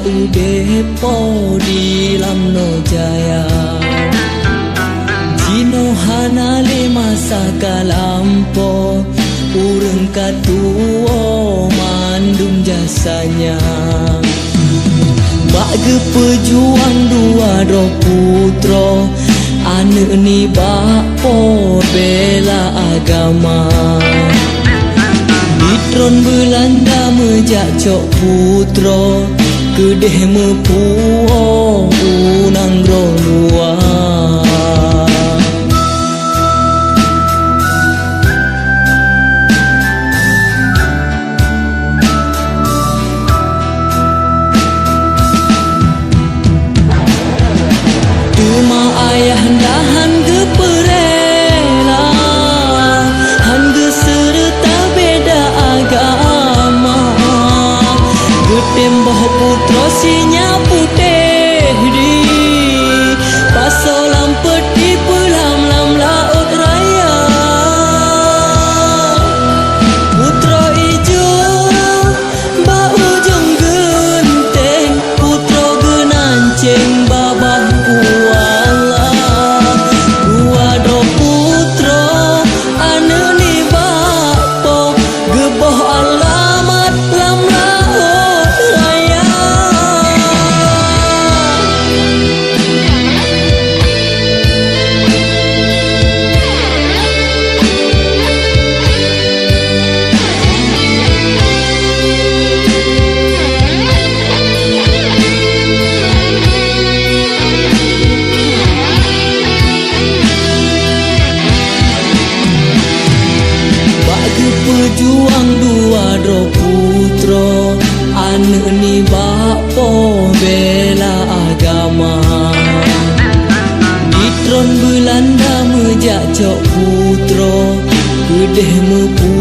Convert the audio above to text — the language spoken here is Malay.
udepo di lamno jaya Jino hanale masa kalampo urang katuo mandum jasanya Bagi pejuang dua do putro ane ni bapo bela agama Mitron Belanda mejak cok putro kedeh mepuo unang rolua Tuma ayah dahan ke perela Han ke serta beda agama Getembah putra sinya putih di Pasolam peti pelam lam laut raya Putra ijo bau ujung genteng Putra genancing babah kuala Gua do putra ane ni bapo Geboh alamat lam laut raya Bagi pejuang dua do putro ane ni bapo bela agama Mitron Belanda mejak cok putro kedeh mepu